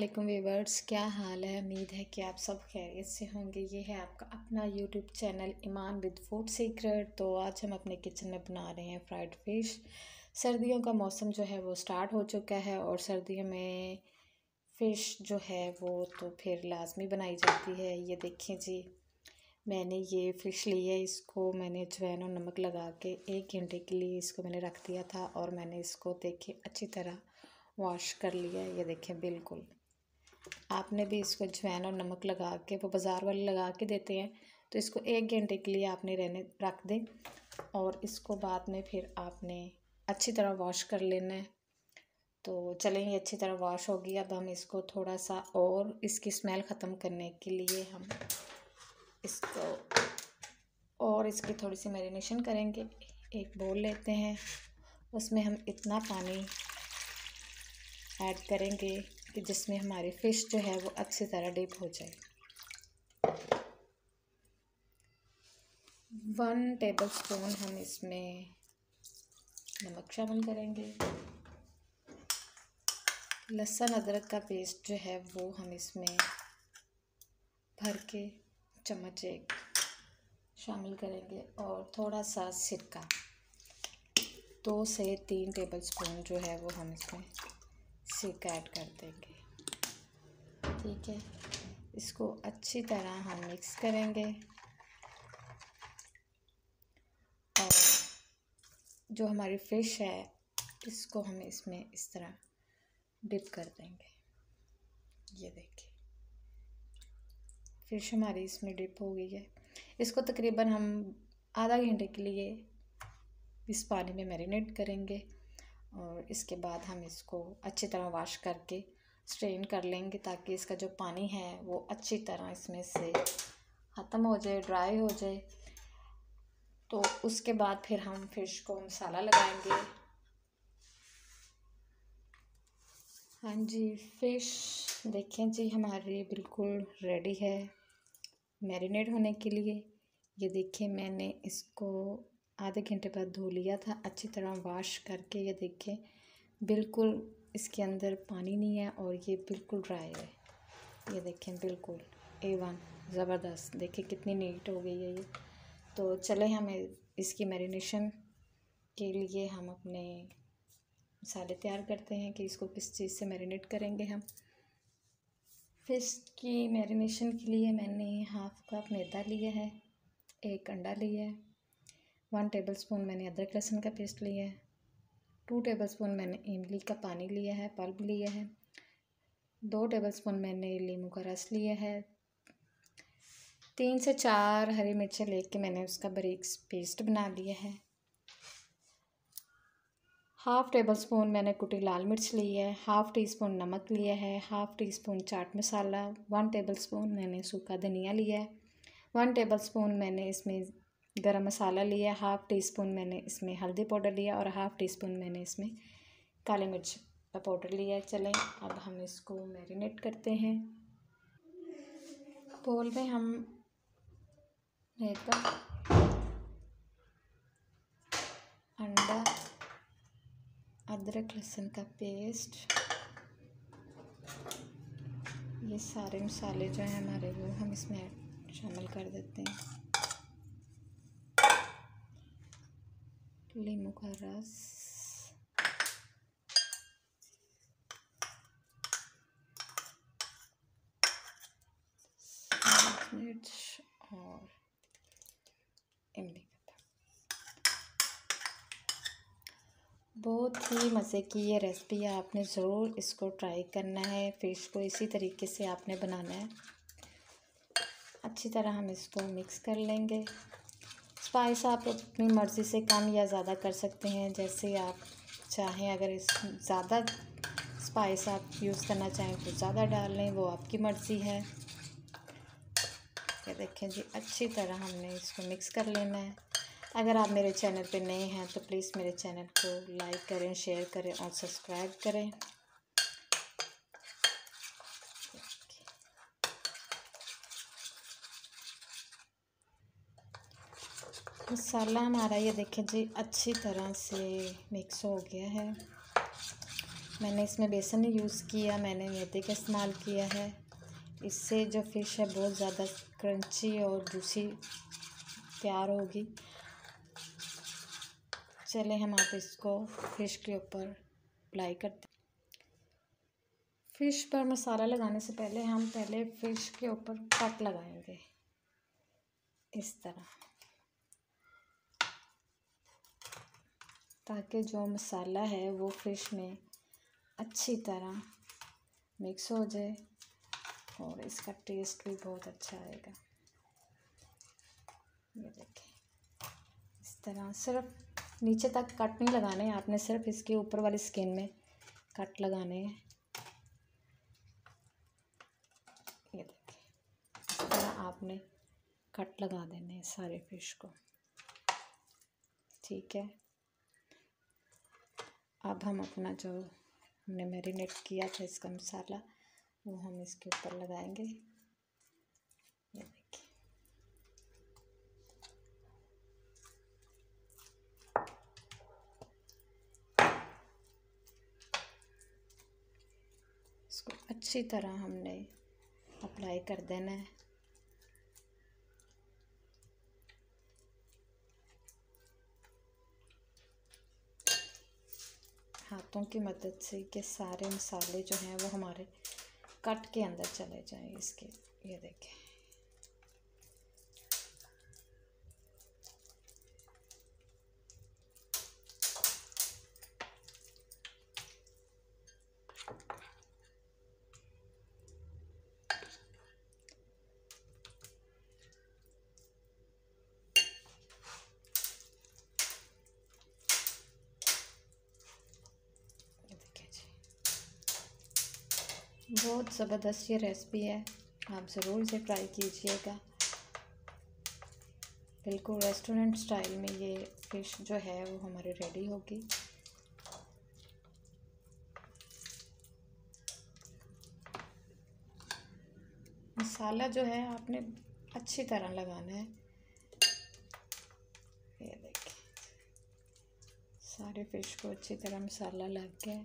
वालेकुम व्यूवर्स, क्या हाल है। उम्मीद है कि आप सब खैरियत से होंगे। ये है आपका अपना YouTube channel Iman with food secret. तो आज हम अपने किचन में बना रहे हैं फ्राइड फ़िश। सर्दियों का मौसम जो है वो स्टार्ट हो चुका है और सर्दियों में फ़िश जो है वो तो फिर लाजमी बनाई जाती है। ये देखें जी, मैंने ये फ़िश ली है। इसको मैंने अजवाइन और नमक लगा के 1 घंटे के लिए इसको मैंने रख दिया था और मैंने इसको देखें अच्छी तरह वॉश कर लिया है। ये देखें, बिल्कुल आपने भी इसको अजवाइन और नमक लगा के, वो बाज़ार वाले लगा के देते हैं, तो इसको 1 घंटे के लिए आपने रहने रख दें और इसको बाद में फिर आपने अच्छी तरह वॉश कर लेना है। तो चलें, ये अच्छी तरह वॉश होगी। अब हम इसको थोड़ा सा और इसकी स्मेल ख़त्म करने के लिए हम इसको और इसकी थोड़ी सी मैरिनेशन करेंगे। एक बोल लेते हैं, उसमें हम इतना पानी ऐड करेंगे कि जिसमें हमारी फ़िश जो है वो अच्छी तरह डिप हो जाए। 1 टेबलस्पून हम इसमें नमक शामिल करेंगे। लहसुन अदरक का पेस्ट जो है वो हम इसमें भर के चम्मच 1 शामिल करेंगे और थोड़ा सा सिरका 2 से 3 टेबलस्पून जो है वो हम इसमें सिरका ऐड कर देंगे। ठीक है, इसको अच्छी तरह हम मिक्स करेंगे और जो हमारी फ़िश है इसको हम इसमें इस तरह डिप कर देंगे। ये देखिए, फ़िश हमारी इसमें डिप हो गई है। इसको तकरीबन हम आधा घंटे के लिए इस पानी में मैरिनेट करेंगे और इसके बाद हम इसको अच्छी तरह वॉश करके स्ट्रेन कर लेंगे ताकि इसका जो पानी है वो अच्छी तरह इसमें से ख़त्म हो जाए, ड्राई हो जाए। तो उसके बाद फिर हम फ़िश को मसाला लगाएंगे। हाँ जी, फ़िश देखें जी हमारी बिल्कुल रेडी है मैरिनेट होने के लिए। ये देखिए, मैंने इसको आधे घंटे बाद धो लिया था अच्छी तरह वॉश करके। ये देखें, बिल्कुल इसके अंदर पानी नहीं है और ये बिल्कुल ड्राई है। ये देखें, बिल्कुल A1 ज़बरदस्त। देखें कितनी नीट हो गई है ये। तो चले हमें इसकी मैरिनेशन के लिए हम अपने मसाले तैयार करते हैं कि इसको किस चीज़ से मैरिनेट करेंगे हम। फ़िश की मैरिनेशन के लिए मैंने 1/2 कप मैदा लिया है, 1 अंडा लिया है, 1 टेबलस्पून मैंने अदरक लहसुन का पेस्ट लिया है, 2 टेबलस्पून मैंने इमली का पानी लिया है, पल्प लिया है, 2 टेबलस्पून मैंने नींबू का रस लिया है, 3 से 4 हरी मिर्चें लेके मैंने उसका बारीक पेस्ट बना लिया है, 1/2 टेबलस्पून मैंने कुटी लाल मिर्च ली है, 1/2 टीस्पून नमक लिया है, 1/2 टीस्पून चाट मसाला, 1 टेबलस्पून मैंने सूखा धनिया लिया है, 1 टेबलस्पून मैंने इसमें गरम मसाला लिया है, 1/2 टीस्पून मैंने इसमें हल्दी पाउडर लिया और 1/2 टीस्पून मैंने इसमें काली मिर्च का पाउडर लिया है। चलें, अब हम इसको मैरिनेट करते हैं। बोल में हम मैदा, अंडा, अदरक लहसुन का पेस्ट, ये सारे मसाले जो हैं हमारे वो हम इसमें शामिल कर देते हैं। नींबू का रस, मिर्च और इमली का पाउडर। बहुत ही मज़े की ये रेसिपी है, आपने ज़रूर इसको ट्राई करना है। फ़िश को इसी तरीके से आपने बनाना है। अच्छी तरह हम इसको मिक्स कर लेंगे। स्पाइस आप अपनी मर्ज़ी से कम या ज़्यादा कर सकते हैं, जैसे आप चाहें। अगर इस ज़्यादा स्पाइस आप यूज़ करना चाहें तो ज़्यादा डाल लें, वो आपकी मर्ज़ी है। ये देखें जी, अच्छी तरह हमने इसको मिक्स कर लेना है। अगर आप मेरे चैनल पे नए हैं तो प्लीज़ मेरे चैनल को लाइक करें, शेयर करें और सब्सक्राइब करें। मसाला हमारा ये देखें जी अच्छी तरह से मिक्स हो गया है। मैंने इसमें बेसन नहीं यूज़ किया, मैंने मैदे का इस्तेमाल किया है। इससे जो फ़िश है बहुत ज़्यादा क्रंची और जूसी तैयार होगी। चले हम आप इसको फ़िश के ऊपर अप्लाई करते। फ़िश पर मसाला लगाने से पहले हम फ़िश के ऊपर कट लगाएंगे इस तरह, ताकि जो मसाला है वो फ़िश में अच्छी तरह मिक्स हो जाए और इसका टेस्ट भी बहुत अच्छा आएगा। ये देखिए, इस तरह सिर्फ नीचे तक कट नहीं लगाने हैं आपने, सिर्फ इसके ऊपर वाली स्किन में कट लगाने हैं। ये देखिए, इस तरह आपने कट लगा देने हैं सारे फ़िश को। ठीक है, अब हम अपना जो हमने मैरिनेट किया था इसका मसाला वो हम इसके ऊपर लगाएंगे। ये देखिए, इसको अच्छी तरह हमने अप्लाई कर देना है। हाथों की मदद से कि सारे मसाले जो हैं वो हमारे कट के अंदर चले जाएं इसके। ये देखें, बहुत ज़बरदस्त ये रेसिपी है, आप ज़रूर इसे ट्राई कीजिएगा। बिल्कुल रेस्टोरेंट स्टाइल में ये फ़िश जो है वो हमारी रेडी होगी। मसाला जो है आपने अच्छी तरह लगाना है। ये देखिए, सारे फ़िश को अच्छी तरह मसाला लग गया।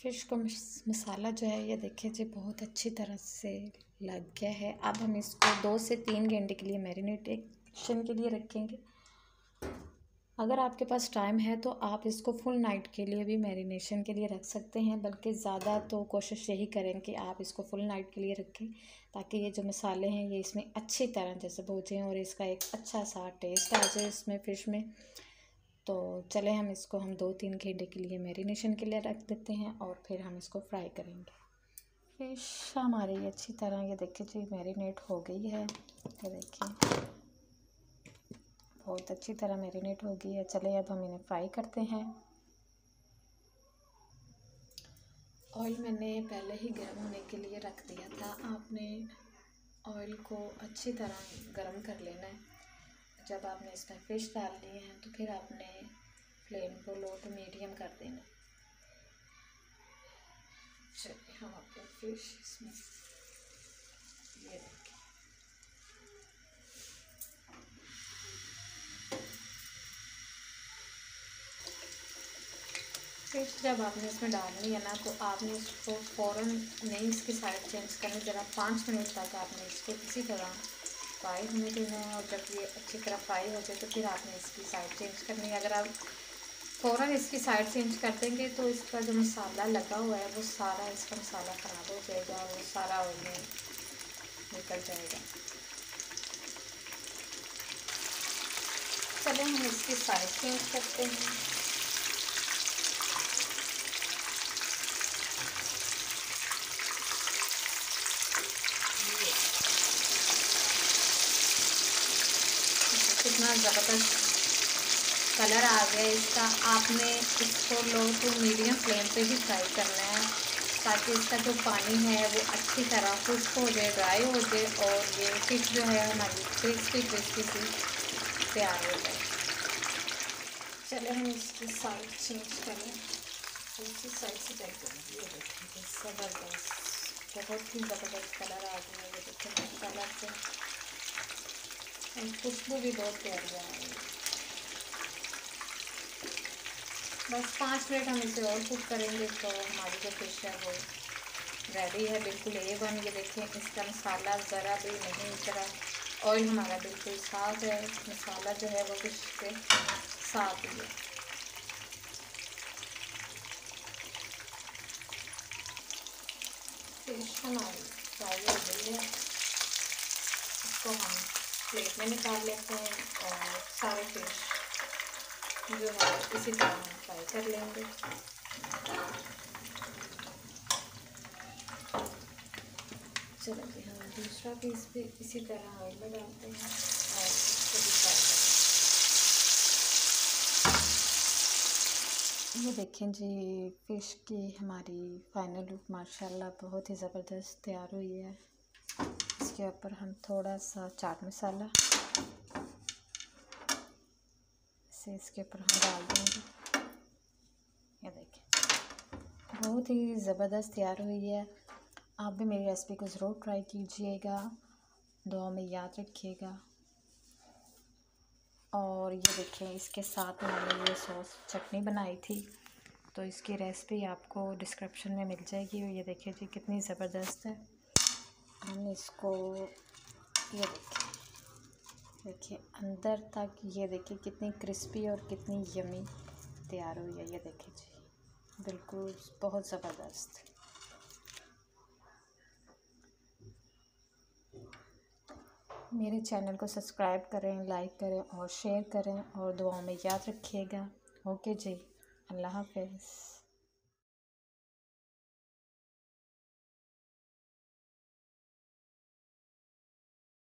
फ़िश को मसाला जो है ये देखिए जी बहुत अच्छी तरह से लग गया है। अब हम इसको 2 से 3 घंटे के लिए मैरिनेशन के लिए रखेंगे। अगर आपके पास टाइम है तो आप इसको फुल नाइट के लिए भी मैरिनेशन के लिए रख सकते हैं, बल्कि ज़्यादा तो कोशिश यही करें कि आप इसको फुल नाइट के लिए रखें, ताकि ये जो मसाले हैं ये इसमें अच्छी तरह जैसे भूजें और इसका एक अच्छा सा टेस्ट आ जाए इसमें फ़िश में। तो चले हम इसको 2-3 घंटे के लिए मैरिनेशन के लिए रख देते हैं और फिर हम इसको फ्राई करेंगे। फ़िश हमारी अच्छी तरह ये देखिए जी मैरिनेट हो गई है। ये देखिए बहुत अच्छी तरह मैरिनेट हो गई है। चले अब हम इन्हें फ्राई करते हैं। ऑयल मैंने पहले ही गर्म होने के लिए रख दिया था। आपने ऑयल को अच्छी तरह गर्म कर लेना है। जब आपने इसमें फ़िश डाल लिए हैं तो फिर आपने फ्लेम को लो टू मीडियम कर देना। चलिए हम अपने फ़िश इसमें ये देखिए, फ़िश जब आपने इसमें डालनी है ना तो आपने इसको फ़ौरन नहीं इसकी साइड चेंज करनी, ज़रा 5 मिनट तक आपने इसको किसी तरह फ्राई होने देना है। और जब ये अच्छी तरह फ्राई हो जाए तो फिर आपने इसकी साइड चेंज करनी है। अगर आप फ़ौरन इसकी साइड चेंज कर देंगे तो इसका जो मसाला लगा हुआ है वो सारा इसका मसाला ख़राब हो जाएगा और वो सारा ऑयल में निकल जाएगा। चले हम इसकी साइड चेंज करते हैं। कितना ज़बरदस्त कलर आ गया इसका। आपने इसको लो टू मीडियम फ्लेम पे ही फ्राई करना है, ताकि इसका जो पानी है वो अच्छी तरह खुश्क हो जाए, ड्राई हो जाए और ये फ़िश जो है हमारी क्रिस्पी सी तैयार हो जाए। चले हम इसकी साइड चेंज करें। दूसरी साइड से चेक करें। ये देखिए ज़बरदस्त, बहुत ही ज़बरदस्त कलर आ गया है। ये देखिए कलर से खुशबू भी बहुत प्यारी आ रही है। बस 5 मिनट हम इसे और कुक करेंगे तो हमारी जो फिश है वो रेडी है, बिल्कुल A1। ये देखें, इसका मसाला ज़रा भी नहीं उतरा, ऑयल हमारा बिल्कुल साफ़ है, मसाला जो है वो फिश के साफ ही है। फिश हमारी फ्राई हो गई है, इसको हम प्लेट में निकाल लेते हैं और सारे फिश जो है इसी तरह हम फ्राई कर लेंगे। चलो जी, हम दूसरा पीस भी इसी तरह ऑयल में डालते हैं और इसको भी फ्राई करते हैं। ये देखें जी, फ़िश की हमारी फाइनल लुक माशाल्लाह बहुत ही ज़बरदस्त तैयार हुई है। इसके ऊपर हम थोड़ा सा चाट मसाला से इसके ऊपर हम डाल देंगे। ये देखें, बहुत ही ज़बरदस्त तैयार हुई है। आप भी मेरी रेसिपी को ज़रूर ट्राई कीजिएगा, दुआ में याद रखिएगा। और ये देखें, इसके साथ मैंने ये सॉस चटनी बनाई थी, तो इसकी रेसिपी आपको डिस्क्रिप्शन में मिल जाएगी। और ये देखिए जी, कितनी ज़बरदस्त है। हमने इसको ये देखिए अंदर तक, ये देखिए कितनी क्रिस्पी और कितनी यमी तैयार हुई है। ये देखिए जी, बिल्कुल बहुत ज़बरदस्त। मेरे चैनल को सब्सक्राइब करें, लाइक करें और शेयर करें और दुआओं में याद रखिएगा। ओके जी, अल्लाह हाफ़िज़।